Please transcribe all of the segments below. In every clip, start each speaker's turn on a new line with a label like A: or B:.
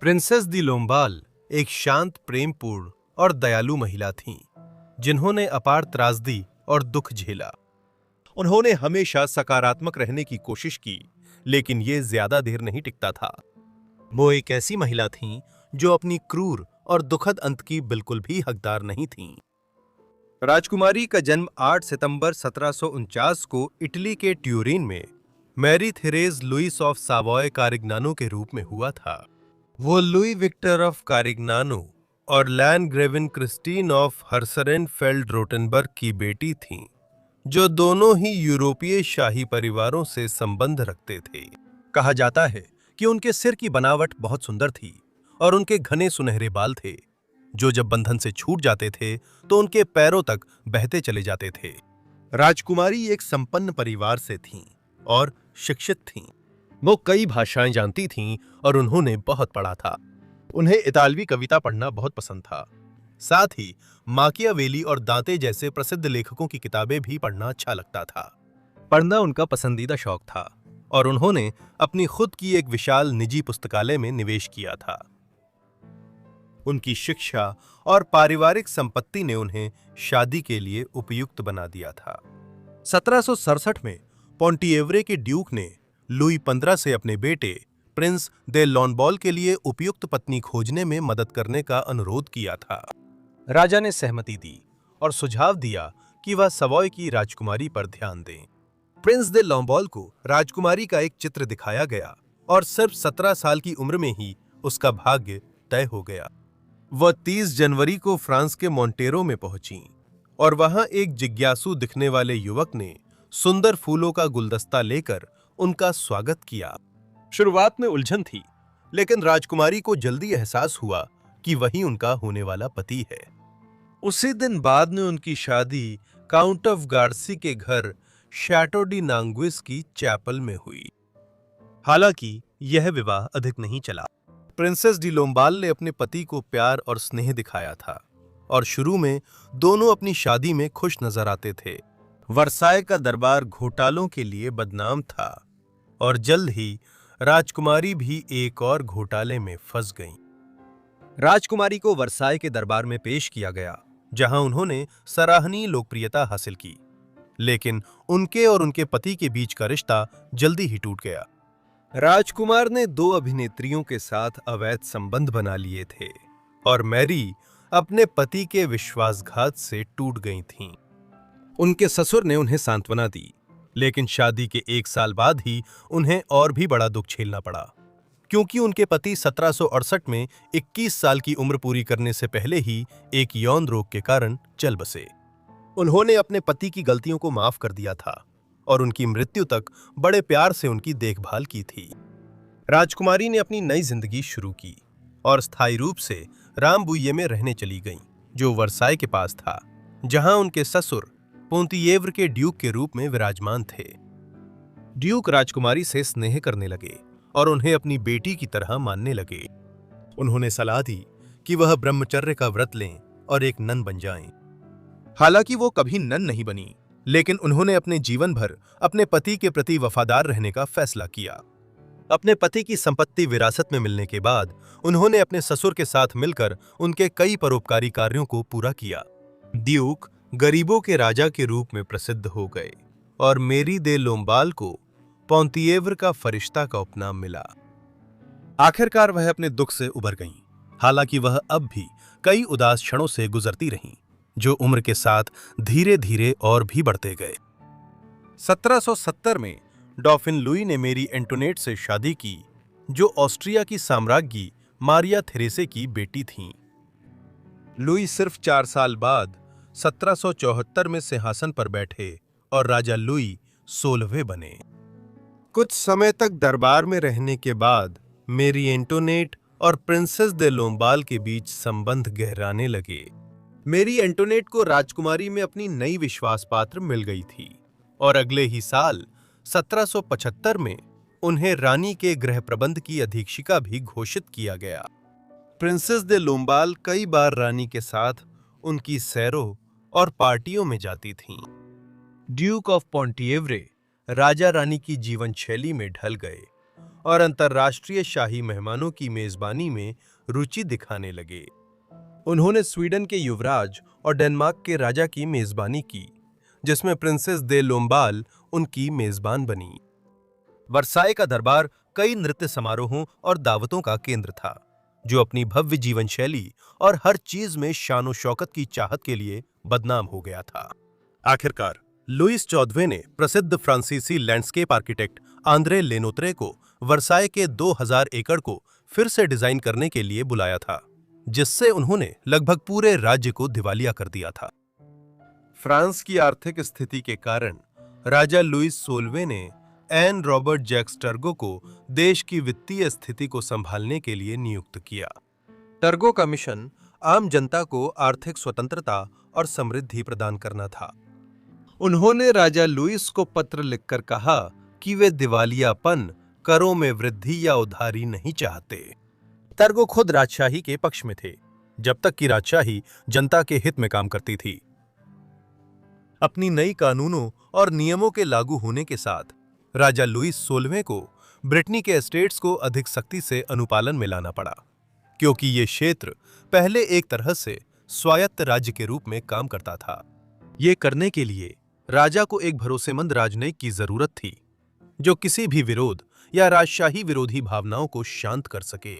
A: Princess दी लोम्बाल एक शांत, प्रेमपूर्ण और दयालु महिला थीं, जिन्होंने अपार त्रासदी और दुख झेला। उन्होंने हमेशा सकारात्मक रहने की कोशिश की, लेकिन ये ज्यादा देर नहीं टिकता था। वो एक ऐसी महिला थीं जो अपनी क्रूर और दुखद अंत की बिल्कुल भी हकदार नहीं थीं। राजकुमारी का जन्म 8 सितंबर 1749 को इटली के ट्यूरिन में मैरी थेरेज लुइस ऑफ सावॉय कारिग्नानो के रूप में हुआ था। वो लुई विक्टर ऑफ कारिग्नानो और लैंडग्रेविन क्रिस्टीन ऑफ हर्सरेनफेल्ड रोटेनबर्ग की बेटी थीं, जो दोनों ही यूरोपीय शाही परिवारों से संबंध रखते थे। कहा जाता है कि उनके सिर की बनावट बहुत सुंदर थी और उनके घने सुनहरे बाल थे, जो जब बंधन से छूट जाते थे तो उनके पैरों तक बहते चले जाते थे। राजकुमारी एक संपन्न परिवार से थीं और शिक्षित थीं। वो कई भाषाएं जानती थीं और उन्होंने बहुत पढ़ा था। उन्हें इतालवी कविता पढ़ना बहुत पसंद था। साथ ही माकियावेली और दांते जैसे प्रसिद्ध लेखकों की किताबें भी पढ़ना अच्छा लगता था। पढ़ना उनका पसंदीदा शौक था और उन्होंने अपनी खुद की एक विशाल निजी पुस्तकालय में निवेश किया था। उनकी शिक्षा और पारिवारिक संपत्ति ने उन्हें शादी के लिए उपयुक्त बना दिया था। 1767 में पोंटिएवरे के ड्यूक ने लुई 15 से अपने बेटे प्रिंस दे लॉन्बॉल के लिए उपयुक्त पत्नी खोजने में मदद करने का अनुरोध किया था। राजा ने सहमति दी और सुझाव दिया कि वह सवॉय की राजकुमारी पर ध्यान दें। प्रिंस दे लॉन्बॉल को राजकुमारी का एक चित्र दिखाया गया और सिर्फ 17 साल की उम्र में ही उसका भाग्य तय हो गया। वह 30 जनवरी को फ्रांस के मोंटेरो में पहुंची और वहां एक जिज्ञासु दिखने वाले युवक ने सुंदर फूलों का गुलदस्ता लेकर उनका स्वागत किया। शुरुआत में उलझन थी, लेकिन राजकुमारी को जल्दी एहसास हुआ कि वही उनका होने वाला पति है। उसी दिन बाद में उनकी शादी काउंट ऑफ गार्सी के घर शैटो डी नांगुइस की चैपल में हुई। हालांकि यह विवाह अधिक नहीं चला। प्रिंसेस डी लोम्बाल ने अपने पति को प्यार और स्नेह दिखाया था और शुरू में दोनों अपनी शादी में खुश नजर आते थे। वर्साय का दरबार घोटालों के लिए बदनाम था और जल्द ही राजकुमारी भी एक और घोटाले में फंस गईं। राजकुमारी को वर्साय के दरबार में पेश किया गया, जहां उन्होंने सराहनीय लोकप्रियता हासिल की, लेकिन उनके और उनके पति के बीच का रिश्ता जल्दी ही टूट गया। राजकुमार ने 2 अभिनेत्रियों के साथ अवैध संबंध बना लिए थे और मैरी अपने पति के विश्वासघात से टूट गई थीं। उनके ससुर ने उन्हें सांत्वना दी, लेकिन शादी के 1 साल बाद ही उन्हें और भी बड़ा दुख झेलना पड़ा, क्योंकि उनके पति 1768 में 21 साल की उम्र पूरी करने से पहले ही एक यौन रोग के कारण चल बसे। उन्होंने अपने पति की गलतियों को माफ कर दिया था और उनकी मृत्यु तक बड़े प्यार से उनकी देखभाल की थी। राजकुमारी ने अपनी नई जिंदगी शुरू की और स्थायी रूप से रामबुये में रहने चली गईं, जो वर्साय के पास था, जहां उनके ससुर पोंतिएव्र के ड्यूक के रूप में विराजमान थे। ड्यूक राजकुमारी से स्नेह करने लगे और उन्हें अपनी बेटी की तरह मानने लगे। उन्होंने सलाह दी कि वह ब्रह्मचर्य का व्रत लें और एक नन बन जाएं। हालांकि वो कभी नन नहीं बनी, लेकिन उन्होंने अपने जीवन भर अपने पति के प्रति वफादार रहने का फैसला किया। अपने पति की संपत्ति विरासत में मिलने के बाद उन्होंने अपने ससुर के साथ मिलकर उनके कई परोपकारी कार्यों को पूरा किया। ड्यूक गरीबों के राजा के रूप में प्रसिद्ध हो गए और मेरी दे लोम्बाल को पोंतिएव्र का फरिश्ता का उपनाम मिला। आखिरकार वह अपने दुख से उबर गईं, हालांकि वह अब भी कई उदास क्षणों से गुजरती रहीं, जो उम्र के साथ धीरे धीरे और भी बढ़ते गए। 1770 में डॉफिन लुई ने मेरी एंटोनेट से शादी की, जो ऑस्ट्रिया की साम्राज्ञी मारिया थेरेसे की बेटी थीं। लुई सिर्फ 4 साल बाद 1774 में सिंहासन पर बैठे और राजा लुई 16वें बने। कुछ समय तक दरबार में रहने के बाद मेरी एंटोनेट और प्रिंसेस दे लोम्बाल के बीच संबंध गहराने लगे। मेरी एंटोनेट को राजकुमारी में अपनी नई विश्वास पात्र मिल गई थी और अगले ही साल 1775 में उन्हें रानी के गृह प्रबंध की अधीक्षिका भी घोषित किया गया। प्रिंसेस दे लोम्बाल कई बार रानी के साथ उनकी सैरों और पार्टियों में जाती थीं। ड्यूक ऑफ पोंटिएव्रे राजा रानी की जीवन शैली में ढल गए और अंतर्राष्ट्रीय शाही मेहमानों की मेजबानी में रुचि दिखाने लगे। उन्होंने स्वीडन के युवराज और डेनमार्क के राजा की मेजबानी की, जिसमें प्रिंसेस दे लोम्बाल उनकी मेजबान बनी। वर्साय का दरबार कई नृत्य समारोहों और दावतों का केंद्र था, जो अपनी भव्य जीवन शैली और हर चीज में शानो शौकत की चाहत के लिए बदनाम हो गया था। आखिरकार लुईस 14वें ने प्रसिद्ध फ्रांसीसी लैंडस्केप आर्किटेक्ट आंद्रे लेनोत्रे को वर्साय के 2000 एकड़ को फिर से डिजाइन करने के लिए बुलाया था, जिससे उन्होंने लगभग पूरे राज्य को दिवालिया कर दिया था। फ्रांस की आर्थिक स्थिति के कारण राजा लुईस 16वें ने एन रॉबर्ट जैक्स टर्गो को देश की वित्तीय स्थिति को संभालने के लिए नियुक्त किया। टर्गो का मिशन आम जनता को आर्थिक स्वतंत्रता और समृद्धि प्रदान करना था। उन्होंने राजा लुईस को पत्र लिखकर कहा कि वे दिवालियापन, करों में वृद्धि या उधारी नहीं चाहते। टर्गो खुद राजशाही के पक्ष में थे, जब तक कि राजशाही जनता के हित में काम करती थी। अपनी नई कानूनों और नियमों के लागू होने के साथ राजा लुईस 16वें को ब्रिटेनी के एस्टेट्स को अधिक सख्ती से अनुपालन में लाना पड़ा, क्योंकि ये क्षेत्र पहले एक तरह से स्वायत्त राज्य के रूप में काम करता था। ये करने के लिए राजा को एक भरोसेमंद राजनयिक की जरूरत थी, जो किसी भी विरोध या राजशाही विरोधी भावनाओं को शांत कर सके,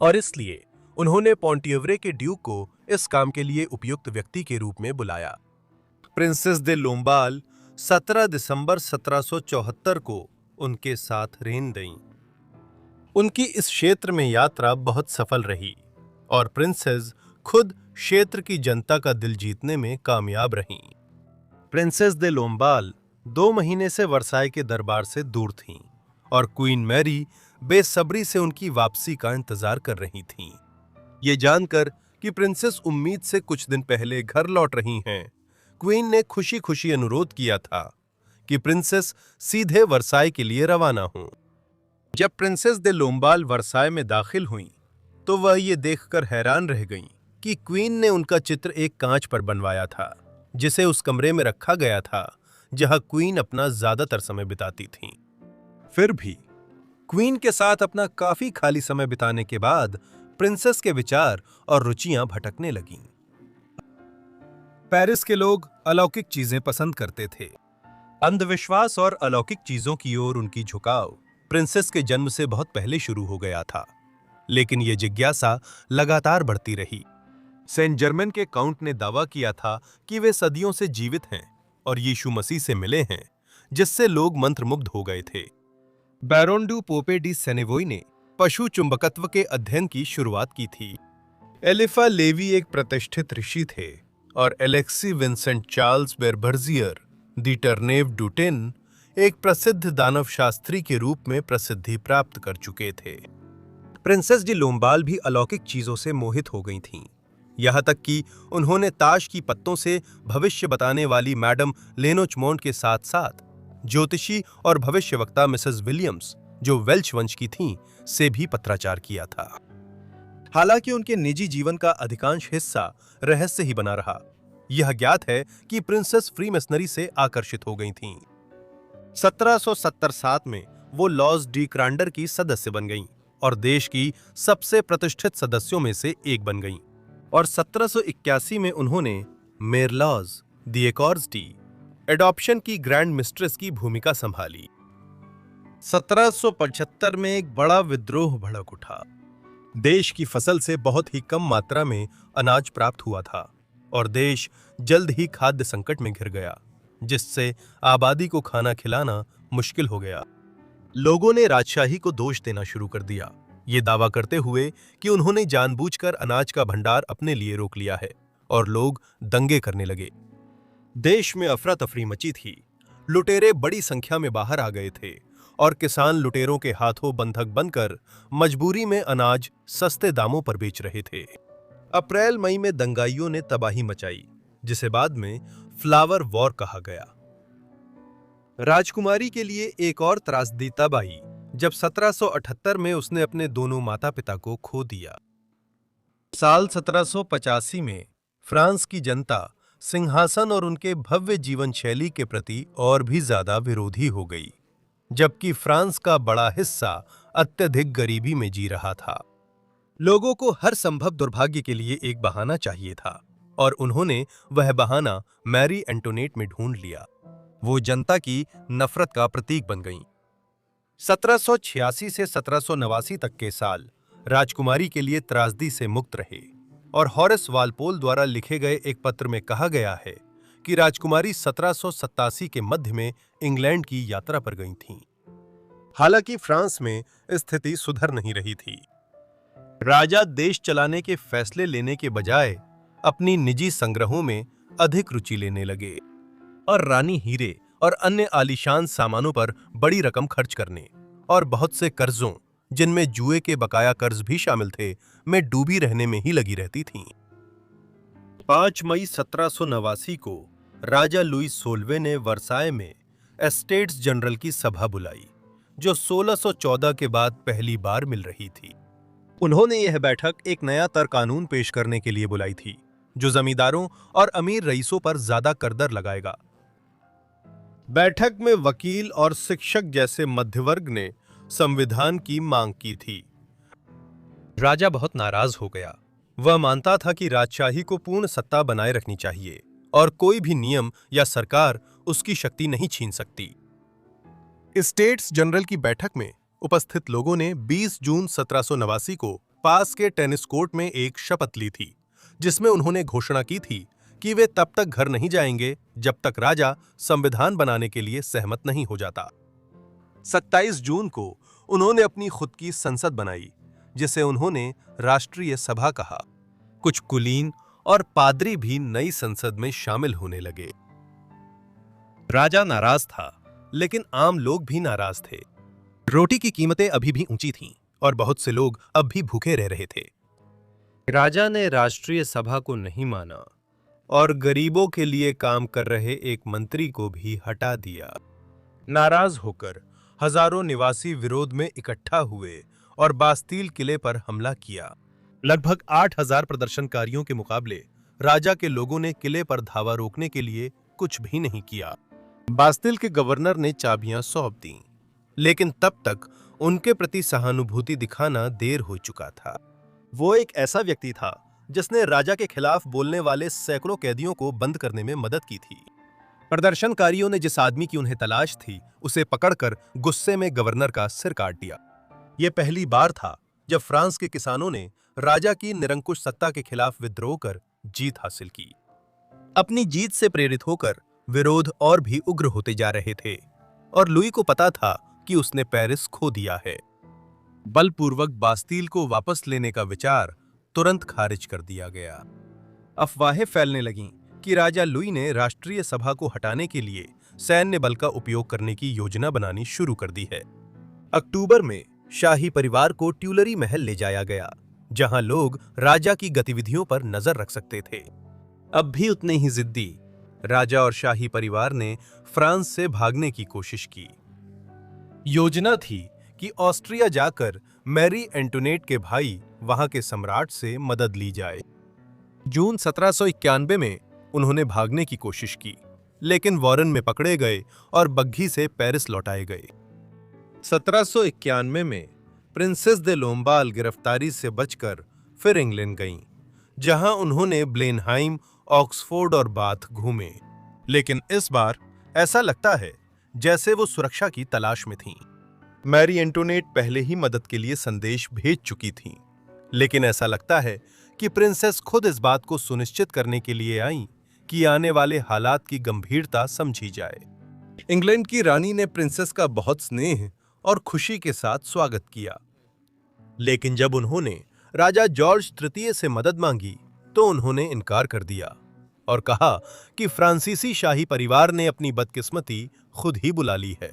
A: और इसलिए उन्होंने पोंटिएवरे के ड्यूक को इस काम के लिए उपयुक्त व्यक्ति के रूप में बुलाया। प्रिंसेस दे लोम्बाल 17 दिसंबर 1774 को उनके साथ रेन गईं। उनकी इस क्षेत्र में यात्रा बहुत सफल रही और प्रिंसेस खुद क्षेत्र की जनता का दिल जीतने में कामयाब रहीं। प्रिंसेस दे लोम्बाल 2 महीने से वर्साय के दरबार से दूर थीं और क्वीन मैरी बेसब्री से उनकी वापसी का इंतजार कर रही थीं। ये जानकर कि प्रिंसेस उम्मीद से कुछ दिन पहले घर लौट रही हैं, क्वीन ने खुशी खुशी अनुरोध किया था कि प्रिंसेस सीधे वर्साय के लिए रवाना हों। जब प्रिंसेस दे लोम्बाल वर्साय में दाखिल हुईं, तो वह ये देखकर हैरान रह गईं कि क्वीन ने उनका चित्र एक कांच पर बनवाया था, जिसे उस कमरे में रखा गया था जहां क्वीन अपना ज्यादातर समय बिताती थीं। फिर भी क्वीन के साथ अपना काफी खाली समय बिताने के बाद प्रिंसेस के विचार और रुचियां भटकने लगीं। पेरिस के लोग अलौकिक चीजें पसंद करते थे। अंधविश्वास और अलौकिक चीजों की ओर उनकी झुकाव प्रिंसेस के जन्म से बहुत पहले शुरू हो गया था, लेकिन यह जिज्ञासा लगातार बढ़ती रही। सेंट जर्मेन के काउंट ने दावा किया था कि वे सदियों से जीवित हैं और यीशु मसीह से मिले हैं, जिससे लोग मंत्रमुग्ध हो गए थे। बैरोन डू पोपे डी सेनेवोई ने पशु चुंबकत्व के अध्ययन की शुरुआत की थी। एलिफा लेवी एक प्रतिष्ठित ऋषि थे और एलेक्सी विंसेंट चार्ल्स बेरबर्जियर दी टर्नेव डुटेन एक प्रसिद्ध दानव शास्त्री के रूप में प्रसिद्धि प्राप्त कर चुके थे। प्रिंसेस डी लोम्बाल भी अलौकिक चीजों से मोहित हो गई थीं, यहाँ तक कि उन्होंने ताश की पत्तों से भविष्य बताने वाली मैडम लेनोचमोंट के साथ साथ ज्योतिषी और भविष्यवक्ता मिसेस विलियम्स, जो वेल्च वंश की थीं, से भी पत्राचार किया था। हालांकि उनके निजी जीवन का अधिकांश हिस्सा रहस्य ही बना रहा, यह ज्ञात है कि प्रिंसेस फ्रीमेसनरी से आकर्षित हो गई थीं। 1777 में वो लॉज डी क्रांडर की सदस्य बन गईं और देश की सबसे प्रतिष्ठित सदस्यों में से एक बन गईं, और 1781 में उन्होंने मेरलॉज दी एकॉर्स डी एडॉप्शन की ग्रैंड मिस्ट्रेस की भूमिका संभाली। 1775 में एक बड़ा विद्रोह भड़क उठा। देश की फसल से बहुत ही कम मात्रा में अनाज प्राप्त हुआ था और देश जल्द ही खाद्य संकट में घिर गया, जिससे आबादी को खाना खिलाना मुश्किल हो गया। लोगों ने राजशाही को दोष देना शुरू कर दिया, ये दावा करते हुए कि उन्होंने जानबूझकर अनाज का भंडार अपने लिए रोक लिया है, और लोग दंगे करने लगे। देश में अफरा तफरी मची थी। लुटेरे बड़ी संख्या में बाहर आ गए थे और किसान लुटेरों के हाथों बंधक बनकर मजबूरी में अनाज सस्ते दामों पर बेच रहे थे। अप्रैल मई में दंगाइयों ने तबाही मचाई, जिसे बाद में फ्लावर वॉर कहा गया। राजकुमारी के लिए एक और त्रासदी तब आई जब 1778 में उसने अपने दोनों माता पिता को खो दिया। साल 1785 में फ्रांस की जनता सिंहासन और उनके भव्य जीवन शैली के प्रति और भी ज्यादा विरोधी हो गई। जबकि फ्रांस का बड़ा हिस्सा अत्यधिक गरीबी में जी रहा था। लोगों को हर संभव दुर्भाग्य के लिए एक बहाना चाहिए था और उन्होंने वह बहाना मैरी एंटोनेट में ढूंढ लिया। वो जनता की नफरत का प्रतीक बन गईं। 1786 से 1789 तक के साल राजकुमारी के लिए त्रासदी से मुक्त रहे और हॉरेस वालपोल द्वारा लिखे गए एक पत्र में कहा गया है कि राजकुमारी 1787 के मध्य में इंग्लैंड की यात्रा पर गई थीं। हालांकि फ्रांस में स्थिति सुधर नहीं रही थी। राजा देश चलाने के फैसले लेने के बजाय अपनी निजी संग्रहों में अधिक रुचि लेने लगे और रानी हीरे और अन्य आलीशान सामानों पर बड़ी रकम खर्च करने और बहुत से कर्जों, जिनमें जुए के बकाया कर्ज भी शामिल थे, में डूबी रहने में ही लगी रहती थीं। 5 मई 1789 को राजा लुई 16वें ने वर्साय में एस्टेट्स जनरल की सभा बुलाई, जो 1614 के बाद पहली बार मिल रही थी। उन्होंने यह बैठक एक नया तर कानून पेश करने के लिए बुलाई थी, जो जमींदारों और अमीर रईसों पर ज्यादा कर दर लगाएगा। बैठक में वकील और शिक्षक जैसे मध्यवर्ग ने संविधान की मांग की थी। राजा बहुत नाराज हो गया। वह मानता था कि राजशाही को पूर्ण सत्ता बनाए रखनी चाहिए और कोई भी नियम या सरकार उसकी शक्ति नहीं छीन सकती। स्टेट्स जनरल की बैठक में उपस्थित लोगों ने 20 जून 1789 को पास के टेनिस कोर्ट में एक शपथ ली थी, जिसमें उन्होंने घोषणा की थी कि वे तब तक घर नहीं जाएंगे जब तक राजा संविधान बनाने के लिए सहमत नहीं हो जाता। 27 जून को उन्होंने अपनी खुद की संसद बनाई, जिसे उन्होंने राष्ट्रीय सभा कहा। कुछ कुलीन और पादरी भी नई संसद में शामिल होने लगे। राजा नाराज था, लेकिन आम लोग भी नाराज थे। रोटी की कीमतें अभी भी ऊंची थीं और बहुत से लोग अब भी भूखे रह रहे थे। राजा ने राष्ट्रीय सभा को नहीं माना और गरीबों के लिए काम कर रहे एक मंत्री को भी हटा दिया। नाराज होकर हजारों निवासी विरोध में इकट्ठा हुए और बास्तील किले पर हमला किया। लगभग 8000 प्रदर्शनकारियों के मुकाबले राजा के लोगों ने किले पर धावा रोकने के लिए कुछ भी नहीं किया। बास्तील के गवर्नर ने चाबियां सौंप दीं, लेकिन तब तक उनके प्रति सहानुभूति दिखाना देर हो चुका था। वो एक ऐसा व्यक्ति था जिसने राजा के खिलाफ बोलने वाले सैकड़ों कैदियों को बंद करने में मदद की थी। प्रदर्शनकारियों ने जिस आदमी की उन्हें तलाश थी, उसे पकड़कर गुस्से में गवर्नर का सिर काट दिया। यह पहली बार था जब फ्रांस के किसानों ने राजा की निरंकुश सत्ता के खिलाफ विद्रोह कर जीत हासिल की। अपनी जीत से प्रेरित होकर विरोध और भी उग्र होते जा रहे थे और लुई को पता था कि उसने पेरिस खो दिया है। बलपूर्वक बास्तील को वापस लेने का विचार तुरंत खारिज कर दिया गया। अफवाहें फैलने लगीं कि राजा लुई ने राष्ट्रीय सभा को हटाने के लिए सैन्य बल का उपयोग करने की योजना बनानी शुरू कर दी है। अक्टूबर में शाही परिवार को ट्यूलरी महल ले जाया गया, जहां लोग राजा की गतिविधियों पर नजर रख सकते थे। अब भी उतने ही जिद्दी राजा और शाही परिवार ने फ्रांस से भागने की कोशिश की। योजना थी कि ऑस्ट्रिया जाकर मैरी एंटोनेट के भाई वहां के सम्राट से मदद ली जाए। जून 1791 में उन्होंने भागने की कोशिश की, लेकिन वॉरेन में पकड़े गए और बग्घी से पेरिस लौटाए गए। 1791 में प्रिंसेस दे लोम्बाल गिरफ्तारी से बचकर फिर इंग्लैंड गईं, जहां उन्होंने ब्लेनहाइम, ऑक्सफोर्ड और बाथ घूमे। लेकिन इस बार ऐसा लगता है जैसे वो सुरक्षा की तलाश में थीं। मैरी एंटोनेट पहले ही मदद के लिए संदेश भेज चुकी थीं, लेकिन ऐसा लगता है कि प्रिंसेस खुद इस बात को सुनिश्चित करने के लिए आईं कि आने वाले हालात की गंभीरता समझी जाए। इंग्लैंड की रानी ने प्रिंसेस का बहुत स्नेह और खुशी के साथ स्वागत किया, लेकिन जब उन्होंने राजा जॉर्ज तृतीय से मदद मांगी तो उन्होंने इनकार कर दिया और कहा कि फ्रांसीसी शाही परिवार ने अपनी बदकिस्मती खुद ही बुला ली है।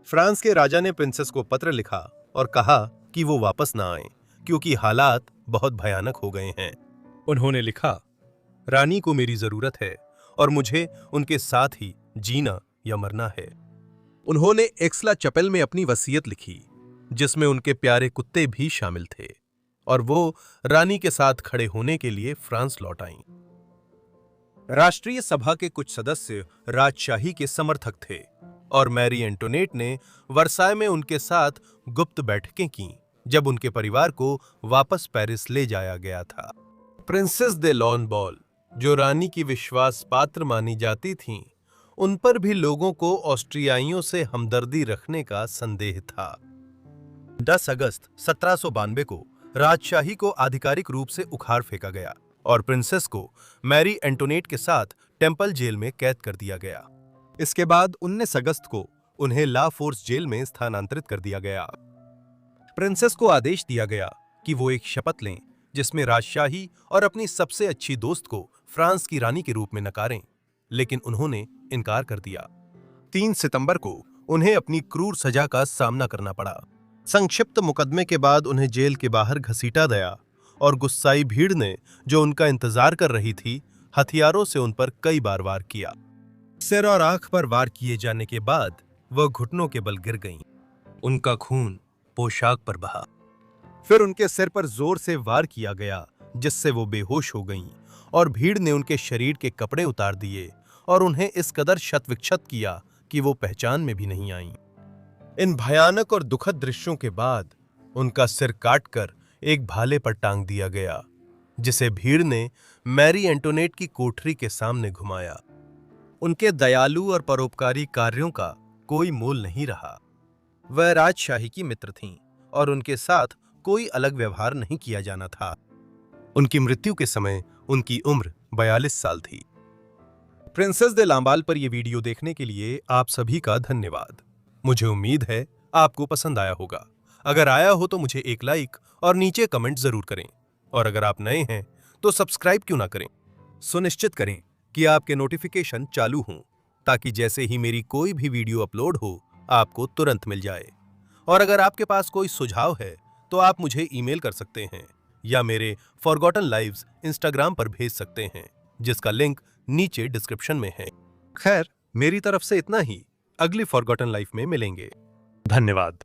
A: फ्रांस के राजा ने प्रिंसेस को पत्र लिखा और कहा कि वो वापस ना आए क्योंकि हालात बहुत भयानक हो गए हैं। उन्होंने लिखा, रानी को मेरी जरूरत है और मुझे उनके साथ ही जीना या मरना है। उन्होंने एक्सला चपेल में अपनी वसीयत लिखी, जिसमें उनके प्यारे कुत्ते भी शामिल थे, और वो रानी के साथ खड़े होने के लिए फ्रांस लौट आईं। राष्ट्रीय सभा के कुछ सदस्य राजशाही के समर्थक थे और मैरी एंटोनेट ने वर्साय में उनके साथ गुप्त बैठकें की जब उनके परिवार को वापस पेरिस ले जाया गया था। प्रिंसेस दे लॉनबॉल, जो रानी की विश्वास पात्र मानी जाती थीं, उन पर भी लोगों को ऑस्ट्रियाइयों से हमदर्दी रखने का संदेह था। 10 अगस्त 1792 को राजशाही को आधिकारिक रूप से उखाड़ फेंका गया और प्रिंसेस को मैरी एंटोनेट के साथ टेम्पल जेल में कैद कर दिया गया। इसके बाद 19 अगस्त को उन्हें ला फोर्स जेल में स्थानांतरित कर दिया गया। प्रिंसेस को आदेश दिया गया कि वो एक शपथ लें जिसमें राजशाही और अपनी सबसे अच्छी दोस्त को फ्रांस की रानी के रूप में नकारें, लेकिन उन्होंने इनकार कर दिया। 3 सितंबर को उन्हें अपनी क्रूर सजा का सामना करना पड़ा। संक्षिप्त मुकदमे के बाद उन्हें जेल के बाहर घसीटा गया और गुस्साई भीड़ ने, जो उनका इंतजार कर रही थी, हथियारों से उन पर कई बार वार किया। सिर और आंख पर वार किए जाने के बाद वह घुटनों के बल गिर गईं। उनका खून पोशाक पर बहा। फिर उनके सिर पर जोर से वार किया गया जिससे वो बेहोश हो गईं और भीड़ ने उनके शरीर के कपड़े उतार दिए और उन्हें इस कदर क्षत-विक्षत किया कि वो पहचान में भी नहीं आईं। इन भयानक और दुखद दृश्यों के बाद उनका सिर काटकर एक भाले पर टांग दिया गया, जिसे भीड़ ने मैरी एंटोनेट की कोठरी के सामने घुमाया। उनके दयालु और परोपकारी कार्यों का कोई मोल नहीं रहा। वह राजशाही की मित्र थीं और उनके साथ कोई अलग व्यवहार नहीं किया जाना था। उनकी मृत्यु के समय उनकी उम्र 42 साल थी। प्रिंसेस दे लांबाल पर यह वीडियो देखने के लिए आप सभी का धन्यवाद। मुझे उम्मीद है आपको पसंद आया होगा। अगर आया हो तो मुझे एक लाइक और नीचे कमेंट जरूर करें, और अगर आप नए हैं तो सब्सक्राइब क्यों ना करें। सुनिश्चित करें कि आपके नोटिफिकेशन चालू हों ताकि जैसे ही मेरी कोई भी वीडियो अपलोड हो आपको तुरंत मिल जाए। और अगर आपके पास कोई सुझाव है तो आप मुझे ईमेल कर सकते हैं या मेरे फॉरगॉटन लाइव्स इंस्टाग्राम पर भेज सकते हैं, जिसका लिंक नीचे डिस्क्रिप्शन में है। खैर, मेरी तरफ से इतना ही। अगली फॉरगॉटन लाइफ में मिलेंगे। धन्यवाद।